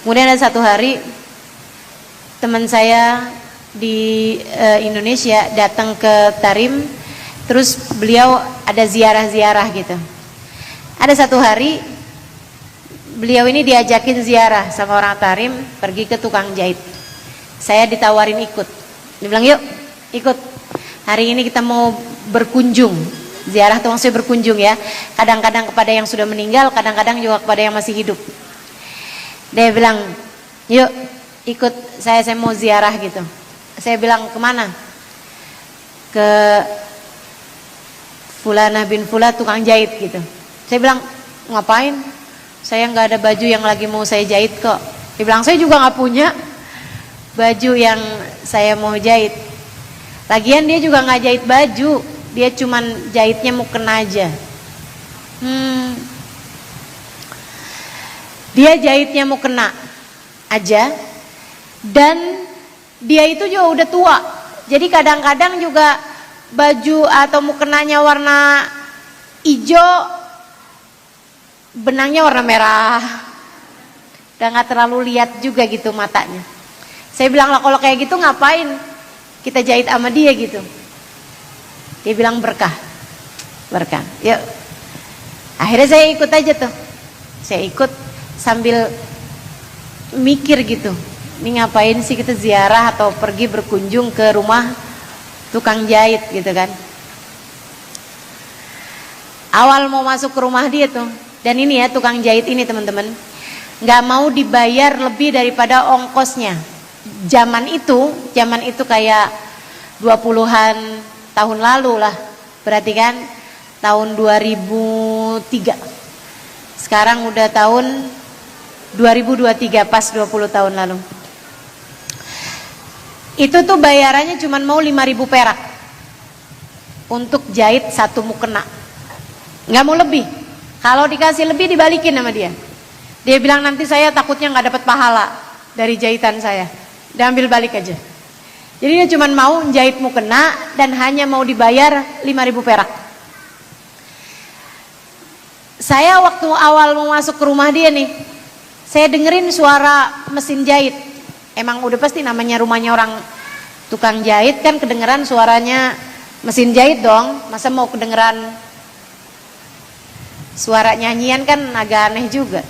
Kemudian ada satu hari teman saya di Indonesia datang ke Tarim, terus beliau ada ziarah-ziarah gitu. Ada satu hari beliau ini diajakin ziarah sama orang Tarim, pergi ke tukang jahit. Saya ditawarin ikut. Dia bilang, yuk ikut, hari ini kita mau berkunjung. Ziarah itu maksudnya berkunjung ya, kadang-kadang kepada yang sudah meninggal, kadang-kadang juga kepada yang masih hidup. Dia bilang, yuk ikut saya mau ziarah gitu. Saya bilang, kemana? Ke Fulanah bin Fulah tukang jahit gitu. Saya bilang, ngapain? Saya nggak ada baju yang lagi mau saya jahit kok. Dia bilang, saya juga nggak punya baju yang saya mau jahit. Lagian dia juga nggak jahit baju, dia cuman jahitnya mukena aja. Dia jahitnya mukena aja, dan dia itu juga udah tua. Jadi kadang-kadang juga baju atau mukenanya warna hijau, benangnya warna merah. Udah nggak terlalu lihat juga gitu matanya. Saya bilang, lah kalau kayak gitu ngapain kita jahit sama dia gitu? Dia bilang, berkah. Yuk. Akhirnya saya ikut aja tuh. Saya ikut sambil mikir gitu, ini ngapain sih kita ziarah atau pergi berkunjung ke rumah tukang jahit gitu kan. Awal mau masuk ke rumah dia tuh, dan ini ya tukang jahit ini teman-teman, nggak mau dibayar lebih daripada ongkosnya. Zaman itu kayak 20-an tahun lalu lah, berarti kan tahun 2003. Sekarang udah tahun 2023, pas 20 tahun lalu. Itu tuh bayarannya cuma mau 5.000 perak untuk jahit satu mukena, nggak mau lebih. Kalau dikasih lebih dibalikin sama dia. Dia bilang, nanti saya takutnya nggak dapat pahala dari jahitan saya, diambil balik aja. Jadi dia cuma mau jahit mukena dan hanya mau dibayar 5.000 perak. Saya waktu awal mau masuk ke rumah dia nih, saya dengerin suara mesin jahit. Emang udah pasti namanya rumahnya orang tukang jahit kan kedengeran suaranya mesin jahit dong. Masa mau kedengeran suara nyanyian, kan agak aneh juga.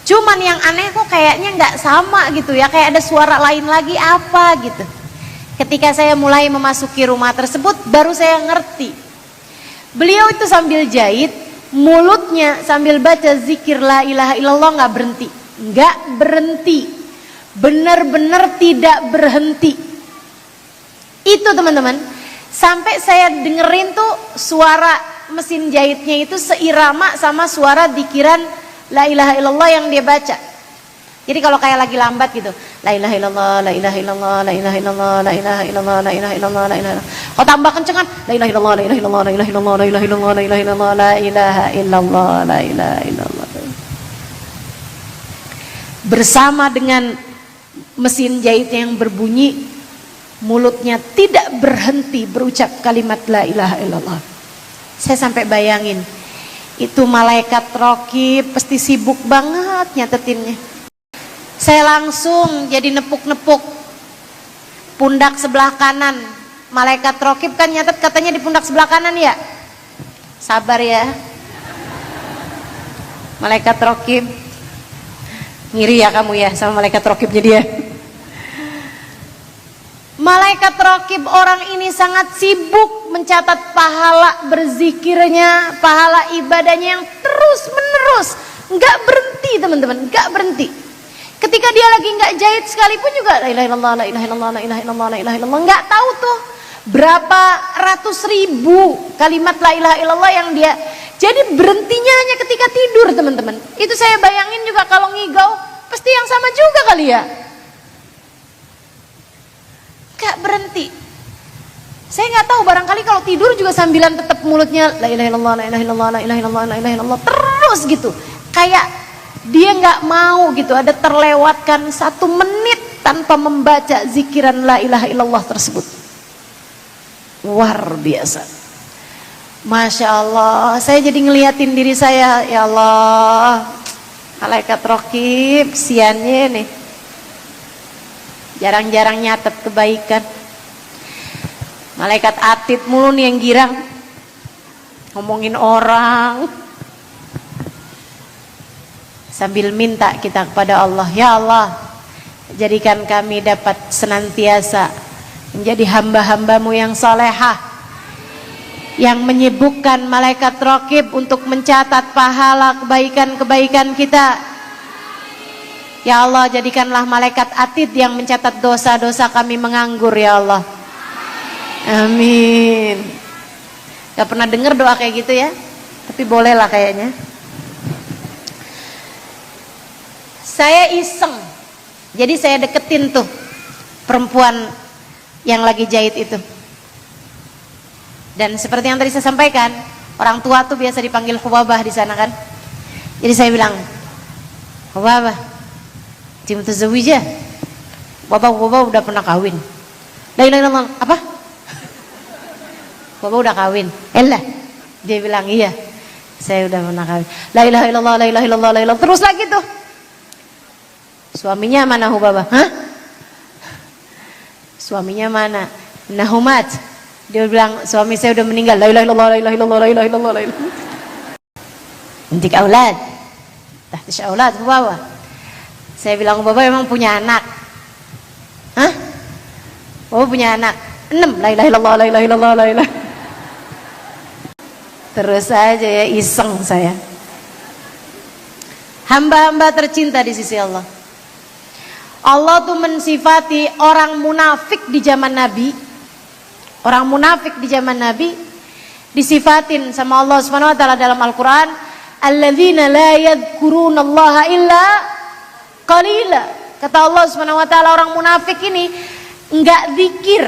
Cuman yang aneh kok kayaknya nggak sama gitu ya, kayak ada suara lain lagi apa gitu. Ketika saya mulai memasuki rumah tersebut, baru saya ngerti. Beliau itu sambil jahit, mulutnya sambil baca zikir la ilaha illallah, nggak berhenti, benar-benar tidak berhenti. Itu teman-teman, sampai saya dengerin tuh suara mesin jahitnya itu seirama sama suara dikiran la ilaha illallah yang dia baca. Jadi kalau kayak lagi lambat gitu, la ilaha illallah, la ilaha illallah, la ilaha illallah, la ilaha illallah, la ilaha illallah, la ilaha illallah. Kalau tambah kencengan, la ilaha illallah, la ilaha illallah, la ilaha illallah, la ilaha illallah, la ilaha illallah, la ilaha illallah, la ilaha illallah. Bersama dengan mesin jahitnya yang berbunyi, mulutnya tidak berhenti berucap kalimat la ilaha illallah. Saya sampai bayangin, itu malaikat raqib pasti sibuk banget nyatetinnya. Saya langsung jadi nepuk-nepuk pundak sebelah kanan. Malaikat raqib kan nyatet katanya di pundak sebelah kanan ya. Sabar ya, malaikat raqib. Ngiri ya kamu ya sama malaikat raqibnya dia. Malaikat raqib orang ini sangat sibuk mencatat pahala berzikirnya, pahala ibadahnya yang terus menerus, nggak berhenti teman-teman, nggak berhenti. Ketika dia lagi nggak jahit sekalipun juga la ilaha illallah, la ilaha illallah, la ilaha illallah, la ilaha illallah. Nggak tahu tuh berapa ratus ribu kalimat la ilaha illallah yang dia. Jadi berhentinya hanya ketika tidur teman-teman. Itu saya bayangin juga kalau ngigau pasti yang sama juga kali ya. Gak berhenti. Saya nggak tahu, barangkali kalau tidur juga sambilan tetap mulutnya la ilaha illallah, la ilaha illallah, la ilaha illallah, la ilaha illallah terus gitu. Kayak dia nggak mau gitu ada terlewatkan 1 menit tanpa membaca zikiran la ilaha illallah tersebut. Luar biasa. Masya Allah, saya jadi ngeliatin diri saya, ya Allah, Malaikat Raqib siannya nih, jarang-jarang nyatet kebaikan. Malaikat Atid mulu nih yang girang, ngomongin orang, sambil minta kita kepada Allah, ya Allah, jadikan kami dapat senantiasa menjadi hamba-hambamu yang salehah, yang menyibukkan malaikat Raqib untuk mencatat pahala kebaikan-kebaikan kita. Ya Allah, jadikanlah malaikat Atid yang mencatat dosa-dosa kami menganggur, ya Allah. Amin. Gak pernah dengar doa kayak gitu ya, tapi boleh lah kayaknya. Saya iseng, jadi saya deketin tuh perempuan yang lagi jahit itu. Dan seperti yang tadi saya sampaikan, orang tua tuh biasa dipanggil Hubabah di sana kan. Jadi saya bilang, Hubabah, tim tazawija. Hubabah udah pernah kawin. La ilaha illallah. Apa? Hubabah udah kawin. Elah. Dia bilang, iya, saya udah pernah kawin. La ilaha illallah, la ilaha illallah, la ilaha. Terus lagi tuh. Suaminya mana Hubabah? Hah? Suaminya mana? Nahumat. Dia bilang, suami saya udah meninggal. La ilaha illallah, la ilaha illallah, la ilaha illallah, la ilaha. Intik aulad. Tahtish aulad Hubabah. Saya bilang, Hubabah emang punya anak? Hah? Hubabah punya anak? 6. La ilaha illallah, la ilaha illallah, la ilaha. Terus aja ya, iseng saya. Hamba-hamba tercinta di sisi Allah. Allah tuh mensifati orang munafik di zaman Nabi. Orang munafik di zaman Nabi disifatin sama Allah Subhanahu wa taala dalam Al-Qur'an, alladzina la yadhkurunallaha illa qalila. Kata Allah Subhanahu wa taala, orang munafik ini enggak zikir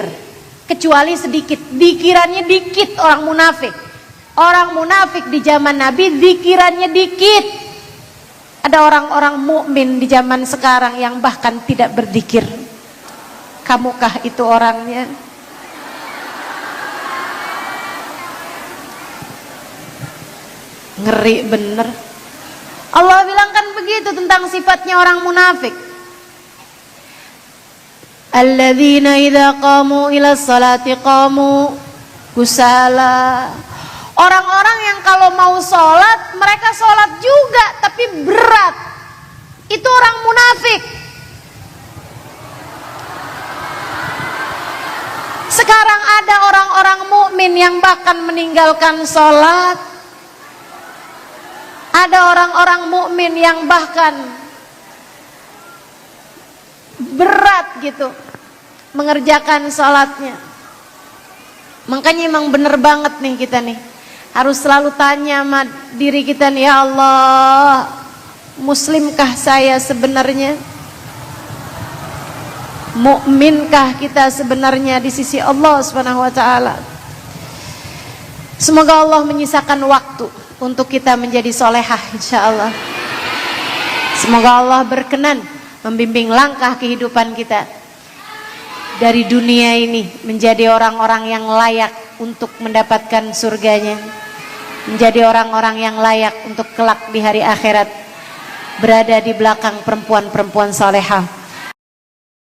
kecuali sedikit. Dikirannya dikit orang munafik. Orang munafik di zaman Nabi zikirannya dikit. Ada orang-orang mukmin di zaman sekarang yang bahkan tidak berzikir. Kamukah itu orangnya? Ngeri bener. Allah bilang kan begitu tentang sifatnya orang munafik. Alladzina idza qamu ila sholati qamu kusala. Orang-orang yang kalau mau sholat, mereka sholat juga tapi berat. Itu orang munafik. Sekarang ada orang-orang mukmin yang bahkan meninggalkan sholat. Ada orang-orang mukmin yang bahkan berat gitu mengerjakan sholatnya. Makanya emang bener banget nih kita nih, harus selalu tanya sama diri kita nih, ya Allah, muslimkah saya sebenarnya? Mukminkah kita sebenarnya di sisi Allah Subhanahu wa taala? Semoga Allah menyisakan waktu untuk kita menjadi solehah insyaallah. Semoga Allah berkenan membimbing langkah kehidupan kita dari dunia ini menjadi orang-orang yang layak untuk mendapatkan surganya, menjadi orang-orang yang layak untuk kelak di hari akhirat berada di belakang perempuan-perempuan solehah.